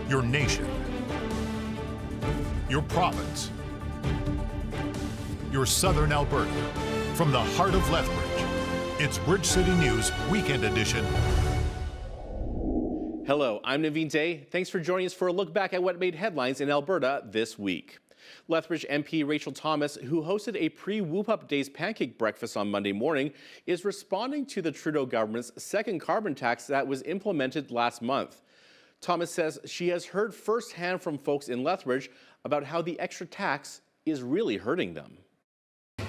your nation, your province, your southern Alberta. From the heart of Lethbridge, it's Bridge City News Weekend Edition. Hello, I'm Naveen Day. Thanks for joining us for a look back at what made headlines in Alberta this week. Lethbridge MP Rachel Thomas, who hosted a pre-Whoop Up Days pancake breakfast on Monday morning, is responding to the Trudeau government's second carbon tax that was implemented last month. Thomas says she has heard firsthand from folks in Lethbridge about how the extra tax is really hurting them.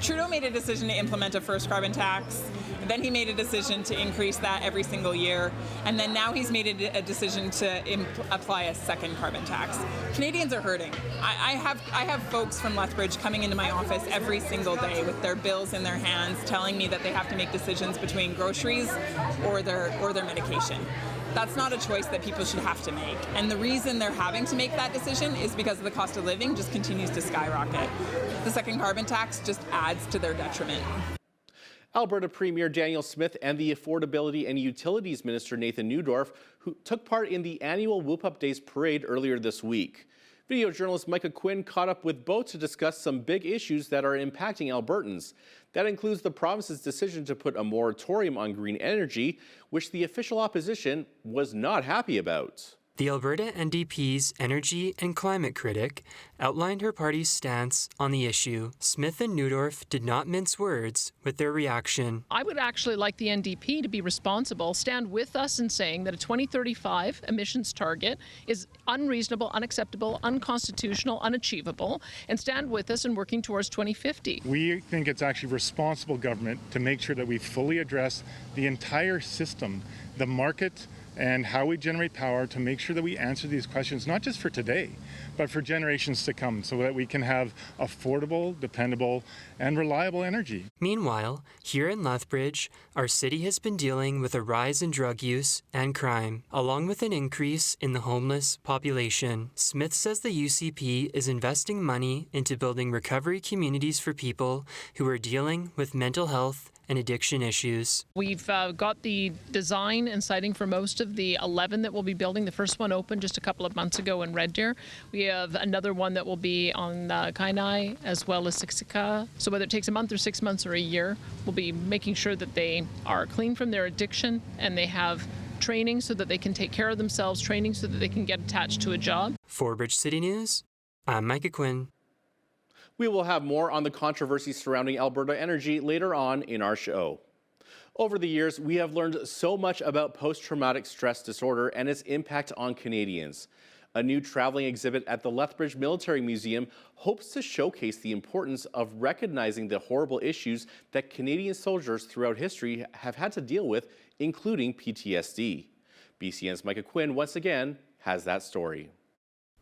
Trudeau made a decision to implement a first carbon tax, then he made a decision to increase that every single year, and then now he's made a decision to apply a second carbon tax. Canadians are hurting. I have folks from Lethbridge coming into my office every single day with their bills in their hands, telling me that they have to make decisions between groceries or their medication. That's not a choice that people should have to make. And the reason they're having to make that decision is because the cost of living just continues to skyrocket. The second carbon tax just adds to their detriment. Alberta Premier Daniel Smith and the Affordability and Utilities Minister Nathan Neudorf, who took part in the annual Whoop Up Days parade earlier this week. Video journalist Micah Quinn caught up with both to discuss some big issues that are impacting Albertans. That includes the province's decision to put a moratorium on green energy, which the official opposition was not happy about. The Alberta NDP's energy and climate critic outlined her party's stance on the issue. Smith and Neudorf did not mince words with their reaction. I would actually like the NDP to be responsible, stand with us in saying that a 2035 emissions target is unreasonable, unacceptable, unconstitutional, unachievable, and stand with us in working towards 2050. We think it's actually responsible government to make sure that we fully address the entire system, the market, and how we generate power to make sure that we answer these questions, not just for today, but for generations to come, so that we can have affordable, dependable, and reliable energy. Meanwhile, here in Lethbridge, our city has been dealing with a rise in drug use and crime, along with an increase in the homeless population. Smith says the UCP is investing money into building recovery communities for people who are dealing with mental health and addiction issues. We've got the design and siting for most of the 11 that we'll be building. The first one opened just a couple of months ago in Red Deer. We have another one that will be on Kainai as well as Siksika. So whether it takes a month or 6 months or a year, we'll be making sure that they are clean from their addiction and they have training so that they can take care of themselves, training so that they can get attached to a job. For Bridge City News, I'm Micah Quinn. We will have more on the controversy surrounding Alberta energy later on in our show. Over the years, we have learned so much about post-traumatic stress disorder and its impact on Canadians. A new traveling exhibit at the Lethbridge Military Museum hopes to showcase the importance of recognizing the horrible issues that Canadian soldiers throughout history have had to deal with, including PTSD. BCN's Micah Quinn once again has that story.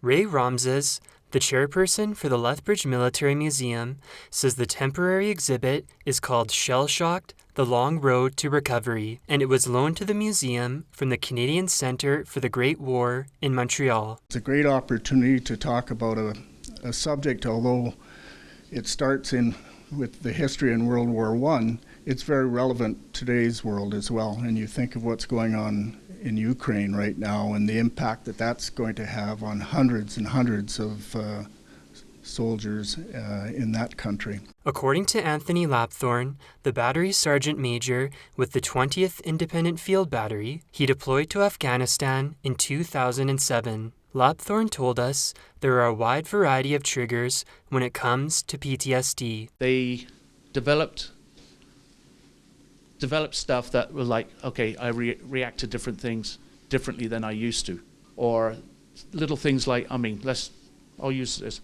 Ray Ramses, the chairperson for the Lethbridge Military Museum, says the temporary exhibit is called Shell-Shocked: The Long Road to Recovery, and it was loaned to the museum from the Canadian Centre for the Great War in Montreal. It's a great opportunity to talk about a subject, although it starts with the history in World War I, it's very relevant to today's world as well. And you think of what's going on in Ukraine right now and the impact that that's going to have on hundreds and hundreds of soldiers in that country. According to Anthony Lapthorne, the battery sergeant major with the 20th Independent Field Battery, he deployed to Afghanistan in 2007. Lapthorne told us there are a wide variety of triggers when it comes to PTSD. They developed stuff that were like, okay, I react to different things differently than I used to. Or little things like, I'll use this.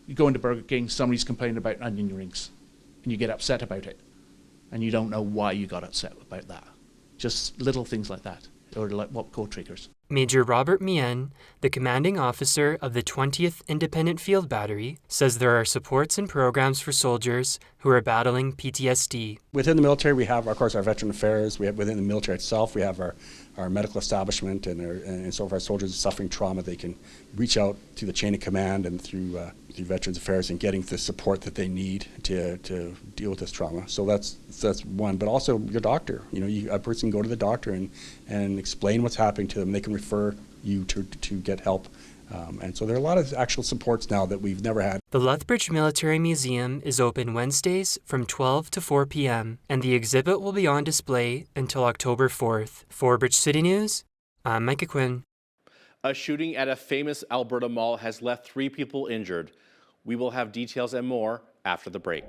You go into Burger King, somebody's complaining about onion rings, and you get upset about it. And you don't know why you got upset about that. Just little things like that, or like what code triggers. Major Robert Mien, the commanding officer of the 20th Independent Field Battery, says there are supports and programs for soldiers who are battling PTSD. Within the military, we have, of course, our veteran affairs. We have within the military itself, we have our medical establishment, and so if our soldiers are suffering trauma, they can reach out to the chain of command and through Veterans Affairs and getting the support that they need to deal with this trauma. So that's one. But also your doctor. A person can go to the doctor and explain what's happening to them. They can refer you to get help And so there are a lot of actual supports now that we've never had. The Lethbridge Military Museum is open Wednesdays from 12 to 4 p.m., and the exhibit will be on display until October 4th. For Bridge City News, I'm Micah Quinn. A shooting at a famous Alberta mall has left 3 people injured. We will have details and more after the break.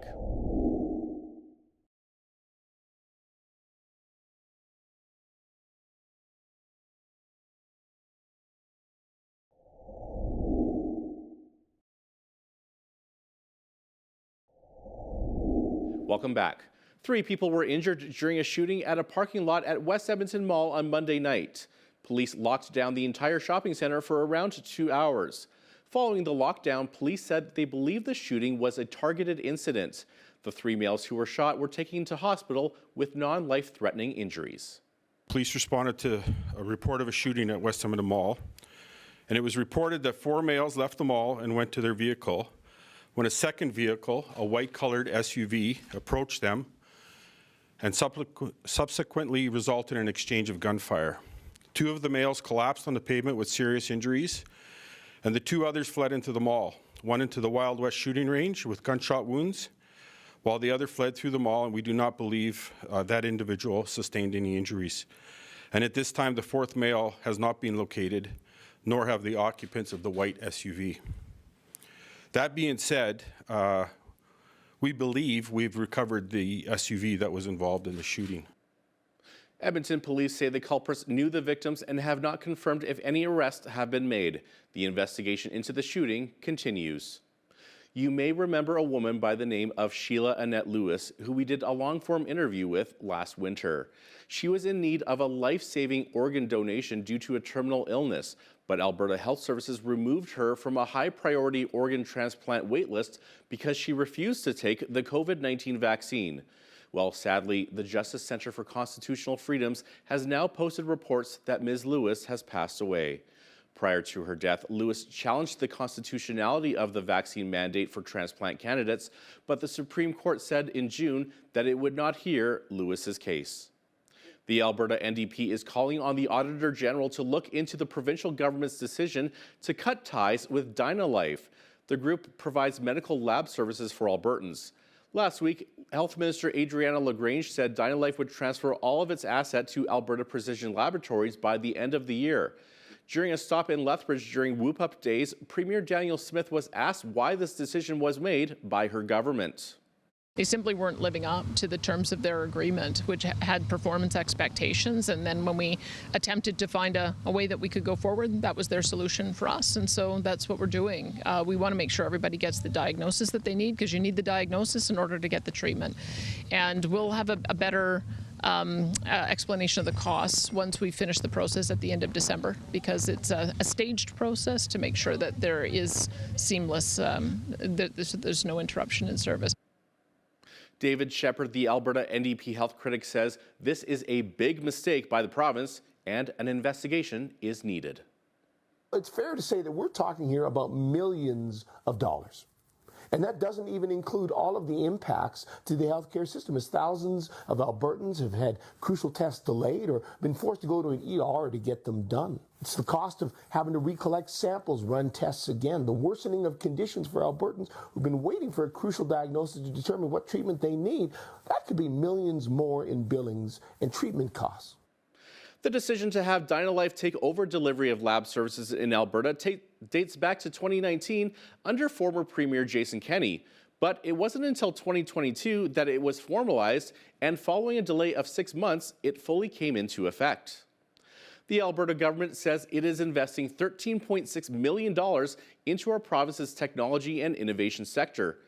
Welcome back. 3 people were injured during a shooting at a parking lot at West Edmonton Mall on Monday night. Police locked down the entire shopping center for around 2 hours. Following the lockdown, police said they believe the shooting was a targeted incident. The 3 males who were shot were taken to hospital with non-life-threatening injuries. Police responded to a report of a shooting at West Edmonton Mall, and it was reported that 4 males left the mall and went to their vehicle when a second vehicle, a white-colored SUV, approached them and subsequently resulted in an exchange of gunfire. 2 of the males collapsed on the pavement with serious injuries, and the 2 others fled into the mall, one into the Wild West shooting range with gunshot wounds, while the other fled through the mall, and we do not believe that individual sustained any injuries. And at this time, the 4th male has not been located, nor have the occupants of the white SUV. That being said, we believe we've recovered the SUV that was involved in the shooting. Edmonton police say the culprits knew the victims and have not confirmed if any arrests have been made. The investigation into the shooting continues. You may remember a woman by the name of Sheila Annette Lewis, who we did a long-form interview with last winter. She was in need of a life-saving organ donation due to a terminal illness, but Alberta Health Services removed her from a high-priority organ transplant waitlist because she refused to take the COVID-19 vaccine. Well, sadly, the Justice Centre for Constitutional Freedoms has now posted reports that Ms. Lewis has passed away. Prior to her death, Lewis challenged the constitutionality of the vaccine mandate for transplant candidates, but the Supreme Court said in June that it would not hear Lewis's case. The Alberta NDP is calling on the Auditor General to look into the provincial government's decision to cut ties with DynaLife. The group provides medical lab services for Albertans. Last week, Health Minister Adriana LaGrange said DynaLife would transfer all of its assets to Alberta Precision Laboratories by the end of the year. During a stop in Lethbridge during Whoop Up Days, Premier Daniel Smith was asked why this decision was made by her government. They simply weren't living up to the terms of their agreement, which had performance expectations. And then when we attempted to find a way that we could go forward, that was their solution for us. And so that's what we're doing. We want to make sure everybody gets the diagnosis that they need, because you need the diagnosis in order to get the treatment. And we'll have a better explanation of the costs once we finish the process at the end of December, because it's a staged process to make sure that there is seamless, there's no interruption in service. David Shepherd, the Alberta NDP health critic, says this is a big mistake by the province and an investigation is needed. It's fair to say that we're talking here about millions of dollars. And that doesn't even include all of the impacts to the healthcare system, as thousands of Albertans have had crucial tests delayed or been forced to go to an ER to get them done. It's the cost of having to recollect samples, run tests again, the worsening of conditions for Albertans who've been waiting for a crucial diagnosis to determine what treatment they need. That could be millions more in billings and treatment costs. The decision to have DynaLife take over delivery of lab services in Alberta dates back to 2019 under former Premier Jason Kenney. But it wasn't until 2022 that it was formalized, and following a delay of 6 months, it fully came into effect. The Alberta government says it is investing $13.6 million into our province's technology and innovation sector.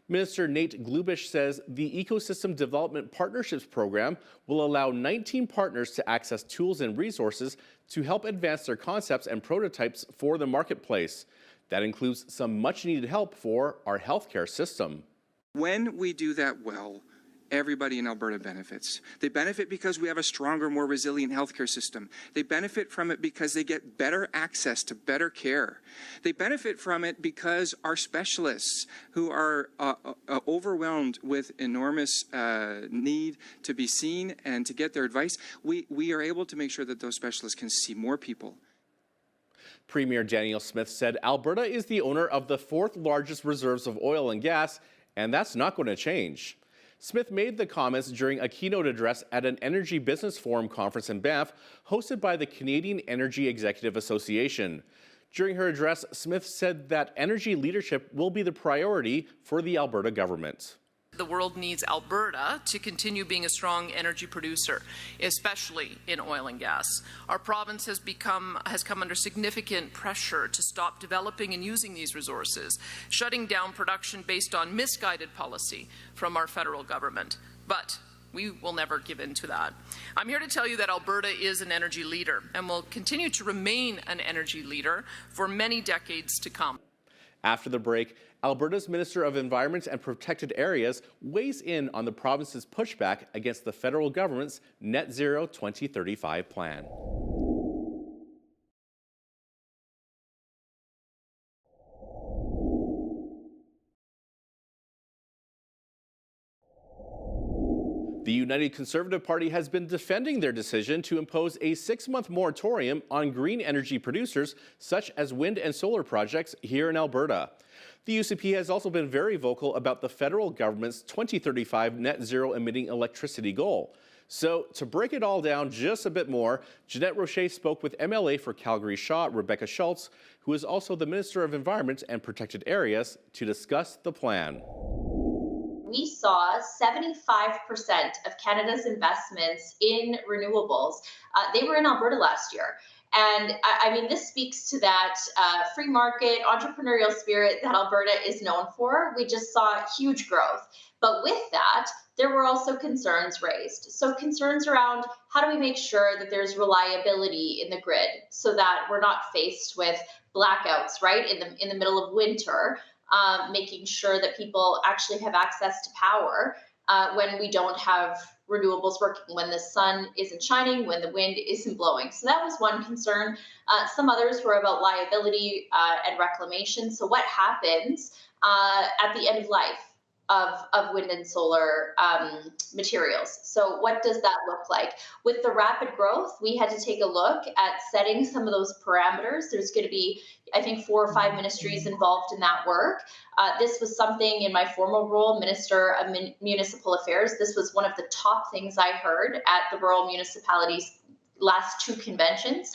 Minister Nate Glubish says the Ecosystem Development Partnerships Program will allow 19 partners to access tools and resources to help advance their concepts and prototypes for the marketplace. That includes some much-needed help for our healthcare system. When we do that well, everybody in Alberta benefits. They benefit because we have a stronger, more resilient healthcare system. They benefit from it because they get better access to better care. They benefit from it because our specialists, who are overwhelmed with enormous need to be seen and to get their advice, we are able to make sure that those specialists can see more people. Premier Danielle Smith said Alberta is the owner of the 4th largest reserves of oil and gas, and that's not going to change. Smith made the comments during a keynote address at an Energy Business Forum conference in Banff, hosted by the Canadian Energy Executive Association. During her address, Smith said that energy leadership will be the priority for the Alberta government. The world needs Alberta to continue being a strong energy producer, especially in oil and gas. Our province has come under significant pressure to stop developing and using these resources, shutting down production based on misguided policy from our federal government. But we will never give in to that. I'm here to tell you that Alberta is an energy leader and will continue to remain an energy leader for many decades to come. After the break, Alberta's Minister of Environment and Protected Areas weighs in on the province's pushback against the federal government's Net Zero 2035 plan. The United Conservative Party has been defending their decision to impose a 6-month moratorium on green energy producers such as wind and solar projects here in Alberta. The UCP has also been very vocal about the federal government's 2035 net zero emitting electricity goal. So to break it all down just a bit more, Jeanette Roche spoke with MLA for Calgary Shaw, Rebecca Schultz, who is also the Minister of Environment and Protected Areas, to discuss the plan. We saw 75% of Canada's investments in renewables, they were in Alberta last year. And I mean, this speaks to that free market, entrepreneurial spirit that Alberta is known for. We just saw huge growth. But with that, there were also concerns raised. So concerns around how do we make sure that there's reliability in the grid so that we're not faced with blackouts, right, in the middle of winter. Making sure that people actually have access to power when we don't have renewables working, when the sun isn't shining, when the wind isn't blowing. So that was one concern. Some others were about liability and reclamation. So what happens at the end of life of wind and solar materials? So what does that look like? With the rapid growth, we had to take a look at setting some of those parameters. There's going to be, I think, 4 or 5 ministries involved in that work. This was something in my formal role, Minister of Municipal Affairs. This was one of the top things I heard at the rural municipalities last 2 conventions.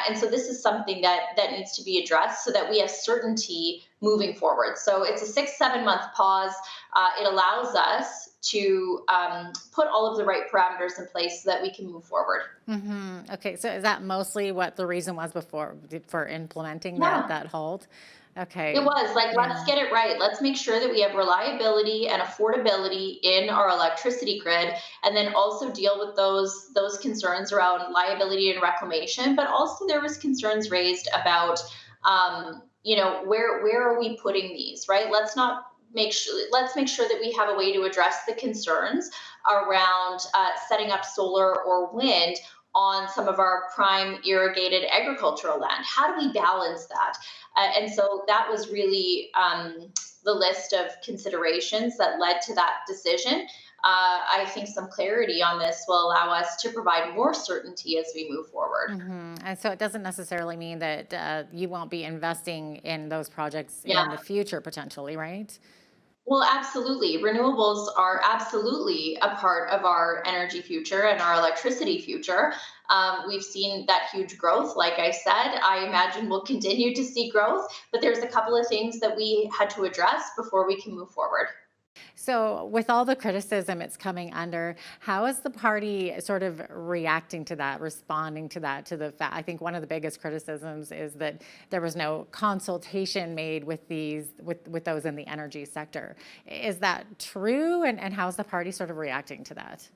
And so this is something that needs to be addressed so that we have certainty moving forward. So it's a 6-7 month pause. It allows us to put all of the right parameters in place so that we can move forward. Mm-hmm. Okay, so is that mostly what the reason was before for implementing that hold? Okay. It was like, let's get it right. Let's make sure that we have reliability and affordability in our electricity grid, and then also deal with those concerns around liability and reclamation. But also there was concerns raised about, where are we putting these, right? Let's make sure that we have a way to address the concerns around setting up solar or wind on some of our prime irrigated agricultural land. How do we balance that? And so that was really the list of considerations that led to that decision. I think some clarity on this will allow us to provide more certainty as we move forward. Mm-hmm. And so it doesn't necessarily mean that you won't be investing in those projects in the future potentially, right? Well, absolutely. Renewables are absolutely a part of our energy future and our electricity future. We've seen that huge growth. Like I said, I imagine we'll continue to see growth, but there's a couple of things that we had to address before we can move forward. So with all the criticism it's coming under, how is the party sort of reacting to that, responding to that, to the fact? I think one of the biggest criticisms is that there was no consultation made with those in the energy sector. Is that true? And how's the party sort of reacting to that?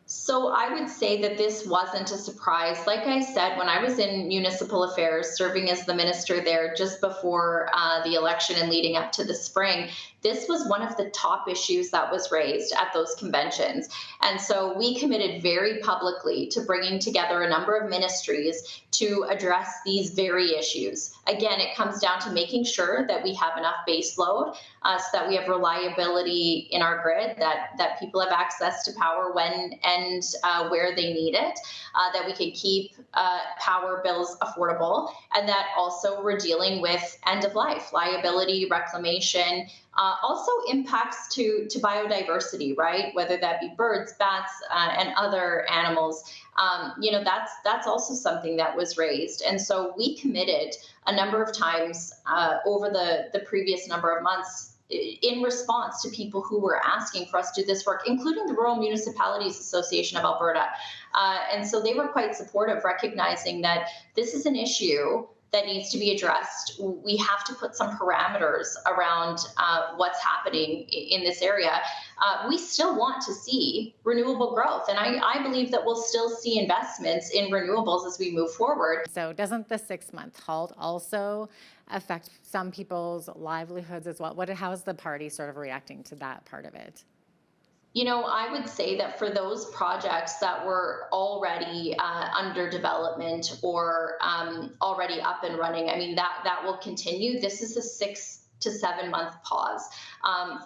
So I would say that this wasn't a surprise. Like I said, when I was in municipal affairs, serving as the minister there just before the election and leading up to the spring, this was one of the top issues that was raised at those conventions. And so we committed very publicly to bringing together a number of ministries to address these very issues. Again, it comes down to making sure that we have enough base load so that we have reliability in our grid, that people have access to power when and where they need it, that we can keep power bills affordable, and that also we're dealing with end of life, liability, reclamation, also impacts to biodiversity, right? Whether that be birds, bats, and other animals. That's also something that was raised. And so we committed a number of times over the previous number of months in response to people who were asking for us to do this work, including the Rural Municipalities Association of Alberta. And so they were quite supportive, recognizing that this is an issue that needs to be addressed. We have to put some parameters around what's happening in this area. We still want to see renewable growth, and I believe that we'll still see investments in renewables as we move forward. So doesn't the 6-month halt also affect some people's livelihoods as well? How is the party sort of reacting to that part of it? I would say that for those projects that were already under development or already up and running, I mean, that will continue. This is a 6 to 7 month pause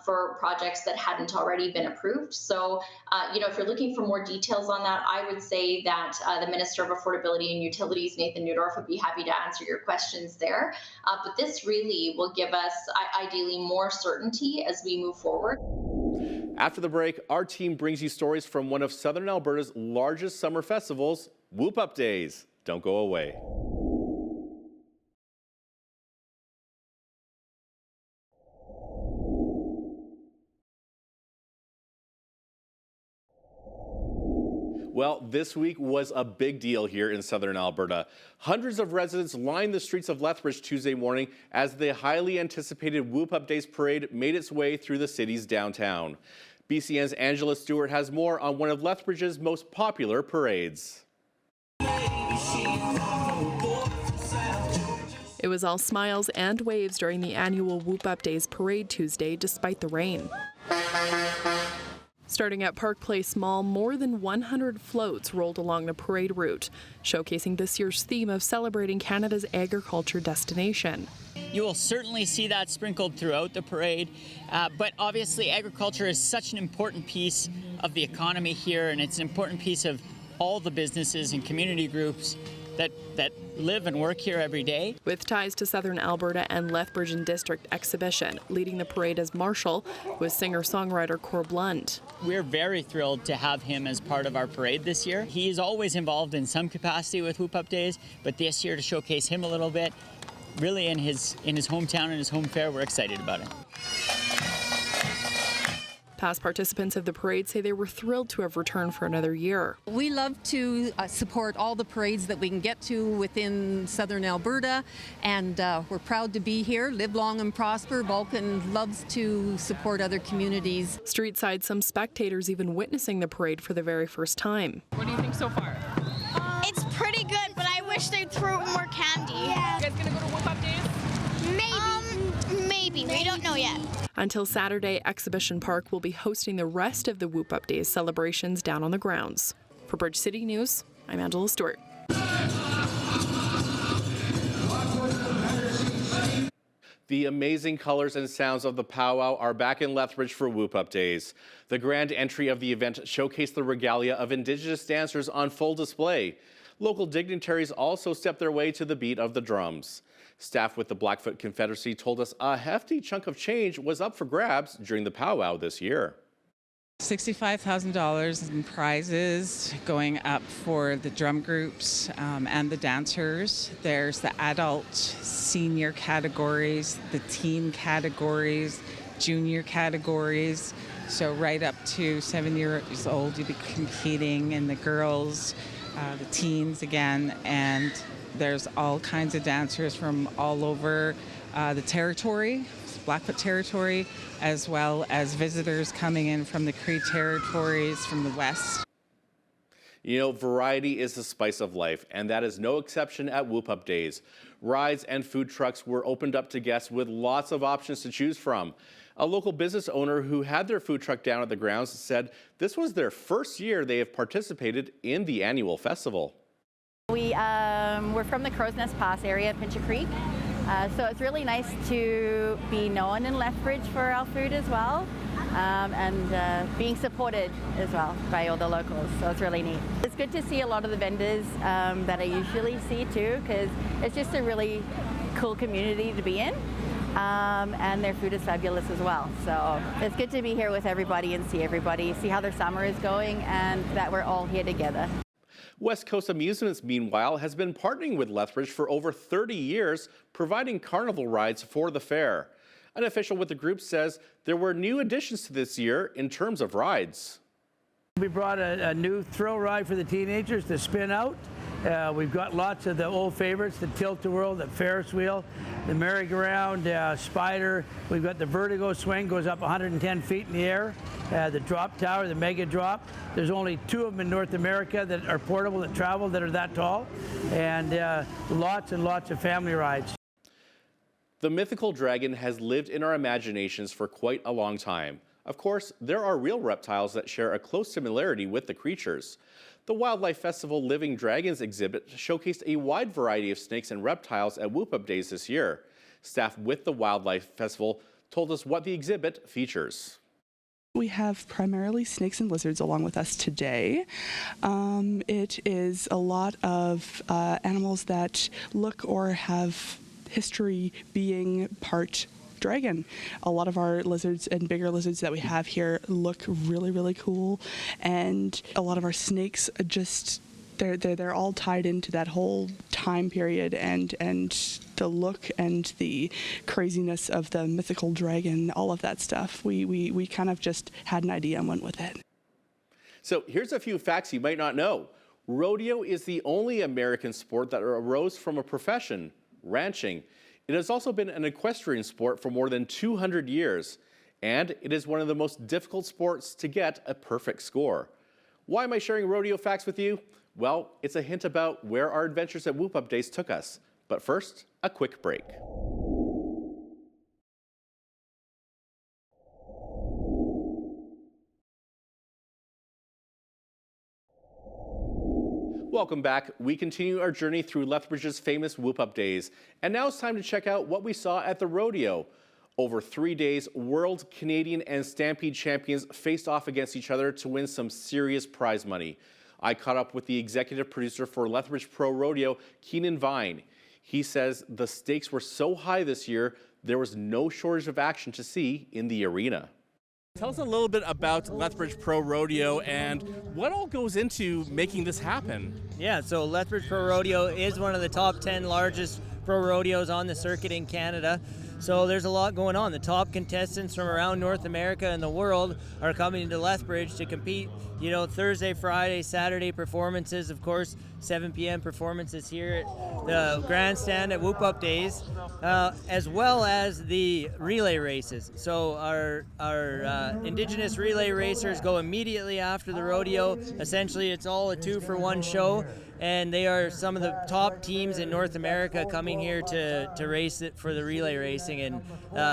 for projects that hadn't already been approved. So, if you're looking for more details on that, I would say that the Minister of Affordability and Utilities, Nathan Neudorf, would be happy to answer your questions there. But this really will give us, ideally, more certainty as we move forward. After the break, our team brings you stories from one of Southern Alberta's largest summer festivals, Whoop Up Days. Don't go away. Well, this week was a big deal here in Southern Alberta. Hundreds of residents lined the streets of Lethbridge Tuesday morning as the highly anticipated Whoop Up Days parade made its way through the city's downtown. BCN's Angela Stewart has more on one of Lethbridge's most popular parades. It was all smiles and waves during the annual Whoop Up Days parade Tuesday, despite the rain. Starting at Park Place Mall, more than 100 floats rolled along the parade route, showcasing this year's theme of celebrating Canada's agriculture destination. You will certainly see that sprinkled throughout the parade, but obviously agriculture is such an important piece of the economy here, and it's an important piece of all the businesses and community groups that live and work here every day. With ties to Southern Alberta and Lethbridge and District Exhibition, leading the parade as marshal was singer-songwriter Cor Blunt. We're very thrilled to have him as part of our parade this year. He is always involved in some capacity with Whoop Up Days, but this year to showcase him a little bit, really in his hometown and his home fair, we're excited about it. Past participants of the parade say they were thrilled to have returned for another year. We love to support all the parades that we can get to within Southern Alberta, and we're proud to be here. Live long and prosper. Vulcan loves to support other communities. Streetside, some spectators even witnessing the parade for the very first time. What do you think so far? It's pretty good, but I wish they'd throw more candy. Yeah. You guys gonna go to Whoop Up Days? Maybe. We don't know yet. Until Saturday, Exhibition Park will be hosting the rest of the Whoop Up Days celebrations down on the grounds. For Bridge City News, I'm Angela Stewart. The amazing colors and sounds of the powwow are back in Lethbridge for Whoop Up Days. The grand entry of the event showcased the regalia of Indigenous dancers on full display. Local dignitaries also stepped their way to the beat of the drums. Staff with the Blackfoot Confederacy told us a hefty chunk of change was up for grabs during the powwow this year. $65,000 in prizes going up for the drum groups and the dancers. There's the adult, senior categories, the teen categories, junior categories. So right up to 7 years old, you'll be competing, and the girls, the teens again, and there's all kinds of dancers from all over the territory, Blackfoot territory, as well as visitors coming in from the Cree territories from the west. You know, variety is the spice of life, and that is no exception at Whoop Up Days. Rides and food trucks were opened up to guests with lots of options to choose from. A local business owner who had their food truck down at the grounds said this was their first year they have participated in the annual festival. We're from the Crow's Nest Pass area, Pincher Creek. So it's really nice to be known in Lethbridge for our food as well, and being supported as well by all the locals, so it's really neat. It's good to see a lot of the vendors that I usually see too, because it's just a really cool community to be in, and their food is fabulous as well. So it's good to be here with everybody and see everybody, see how their summer is going, and that we're all here together. West Coast Amusements, meanwhile, has been partnering with Lethbridge for over 30 years, providing carnival rides for the fair. An official with the group says there were new additions to this year in terms of rides. We brought a new thrill ride for the teenagers, the Spin Out. We've got lots of the old favorites, the Tilt-A-Whirl, the Ferris wheel, the merry-go-round, Spider. We've got the Vertigo swing, goes up 110 feet in the air. The Drop Tower, the Mega Drop. There's only 2 of them in North America that are portable, that travel, that are that tall. And lots and lots of family rides. The mythical dragon has lived in our imaginations for quite a long time. Of course, there are real reptiles that share a close similarity with the creatures. The Wildlife Festival Living Dragons exhibit showcased a wide variety of snakes and reptiles at Whoop Up Days this year. Staff with the Wildlife Festival told us what the exhibit features. We have primarily snakes and lizards along with us today. It is a lot of animals that look or have history being part dragon. A lot of our lizards and bigger lizards that we have here look really, really cool, and a lot of our snakes just they're all tied into that whole time period and the look and the craziness of the mythical dragon, all of that stuff. We kind of just had an idea and went with it. So here's a few facts you might not know. Rodeo is the only American sport that arose from a profession, ranching. It has also been an equestrian sport for more than 200 years, and it is one of the most difficult sports to get a perfect score. Why am I sharing rodeo facts with you? Well, it's a hint about where our adventures at Whoop Up Days took us. But first, a quick break. Welcome back. We continue our journey through Lethbridge's famous Whoop Up Days. And now it's time to check out what we saw at the rodeo. Over 3 days, world, Canadian, and Stampede champions faced off against each other to win some serious prize money. I caught up with the executive producer for Lethbridge Pro Rodeo, Keenan Vine. He says the stakes were so high this year, there was no shortage of action to see in the arena. Tell us a little bit about Lethbridge Pro Rodeo and what all goes into making this happen. Yeah, so Lethbridge Pro Rodeo is one of the top 10 largest pro rodeos on the circuit in Canada. So there's a lot going on. The top contestants from around North America and the world are coming to Lethbridge to compete. You know, Thursday, Friday, Saturday performances, of course, 7 p.m. performances here at the grandstand at Whoop Up Days, as well as the relay races. So our Indigenous relay racers go immediately after the rodeo. Essentially, it's all a 2-for-1 show. And they are some of the top teams in North America coming here to race it for the relay racing. And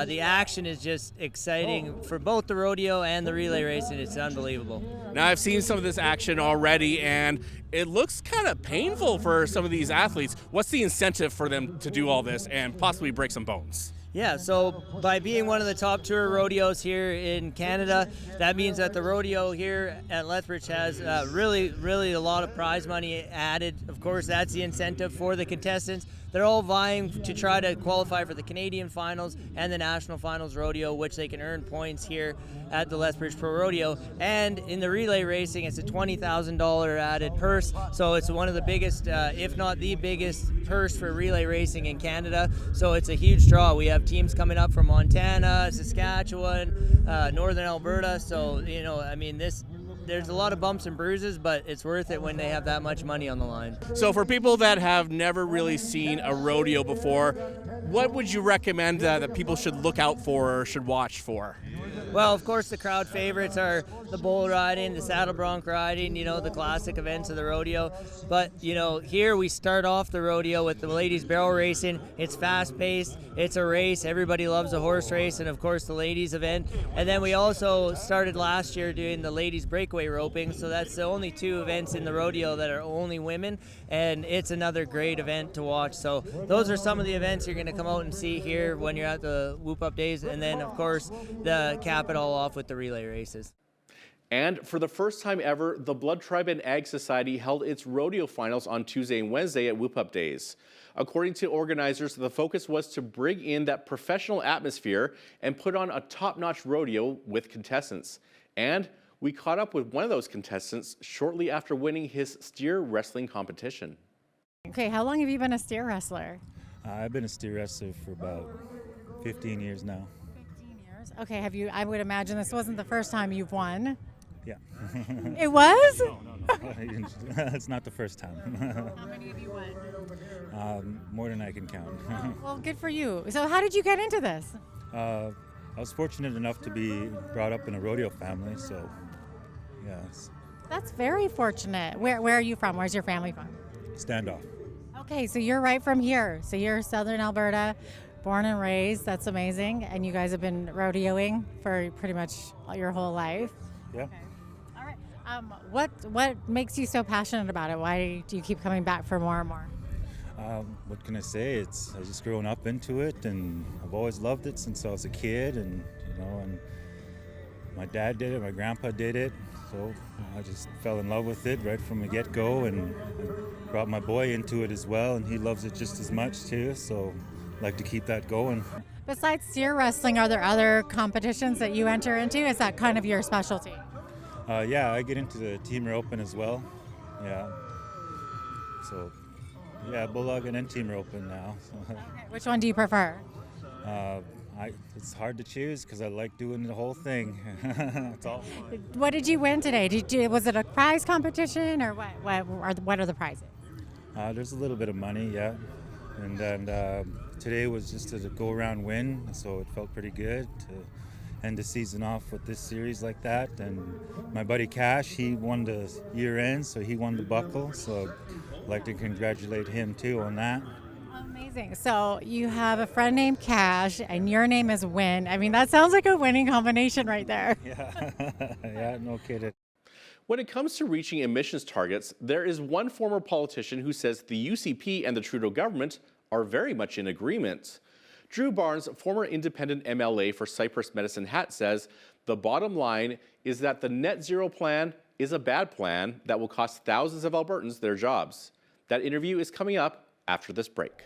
the action is just exciting for both the rodeo and the relay racing. It's unbelievable. Now, I've seen some of this action already, and it looks kind of painful for some of these athletes. What's the incentive for them to do all this and possibly break some bones? Yeah, so by being one of the top tour rodeos here in Canada, that means that the rodeo here at Lethbridge has really a lot of prize money added. Of course, that's the incentive for the contestants. They're all vying to try to qualify for the Canadian finals and the national finals rodeo, which they can earn points here at the Lethbridge Pro Rodeo. And in the relay racing, it's a $20,000 added purse. So it's one of the biggest, if not the biggest purse for relay racing in Canada. So it's a huge draw. We have teams coming up from Montana, Saskatchewan, Northern Alberta. So, you know, I mean, there's a lot of bumps and bruises, but it's worth it when they have that much money on the line. So for people that have never really seen a rodeo before, what would you recommend that people should look out for or should watch for? Well, of course, the crowd favorites are the bull riding, the saddle bronc riding, the classic events of the rodeo. But, here we start off the rodeo with the ladies barrel racing. It's fast-paced. It's a race. Everybody loves a horse race, and, of course, the ladies event. And then we also started last year doing the ladies breakaway roping, so that's the only 2 events in the rodeo that are only women, and it's another great event to watch. So those are some of the events you're going to come out and see here when you're at the Whoop Up Days, and then, of course, cap it all off with the relay races. And for the first time ever, the Blood Tribe and Ag Society held its rodeo finals on Tuesday and Wednesday at Whoop Up Days. According to organizers, the focus was to bring in that professional atmosphere and put on a top-notch rodeo with contestants. And we caught up with one of those contestants shortly after winning his steer wrestling competition. Okay, how long have you been a steer wrestler? I've been a steer wrestler for about 15 years now. 15 years? Okay, I would imagine this wasn't the first time you've won. Yeah. It was? No. It's not the first time. How many have you won? More than I can count. Well, good for you. So how did you get into this? I was fortunate enough to be brought up in a rodeo family, so yeah. That's very fortunate. Where are you from? Where's your family from? Standoff. Okay, so you're right from here. So you're Southern Alberta, born and raised. That's amazing. And you guys have been rodeoing for pretty much your whole life. Yeah. Okay. All right. What makes you so passionate about it? Why do you keep coming back for more and more? What can I say? I just grown up into it, and I've always loved it since I was a kid, and and my dad did it, my grandpa did it, so I just fell in love with it right from the get-go, and I brought my boy into it as well, and he loves it just as much too, so I'd like to keep that going. Besides steer wrestling, are there other competitions that you enter into? Is that kind of your specialty? Yeah, I get into the team roping as well. Yeah. So, yeah, bulldogging and team roping now. Okay. Which one do you prefer? It's hard to choose because I like doing the whole thing. It's all fun. What did you win today? Was it a prize competition or what are the prizes? There's a little bit of money, yeah. And then today was just a go-around win, so it felt pretty good to end the season off with this series like that. And my buddy Cash, he won the year end, so he won the buckle. So I'd like to congratulate him too on that. Amazing. So you have a friend named Cash and your name is Win. I mean, that sounds like a winning combination right there. Yeah, yeah, no kidding. When it comes to reaching emissions targets, there is one former politician who says the UCP and the Trudeau government are very much in agreement. Drew Barnes, former independent MLA for Cypress Medicine Hat, says the bottom line is that the net zero plan is a bad plan that will cost thousands of Albertans their jobs. That interview is coming up after this break.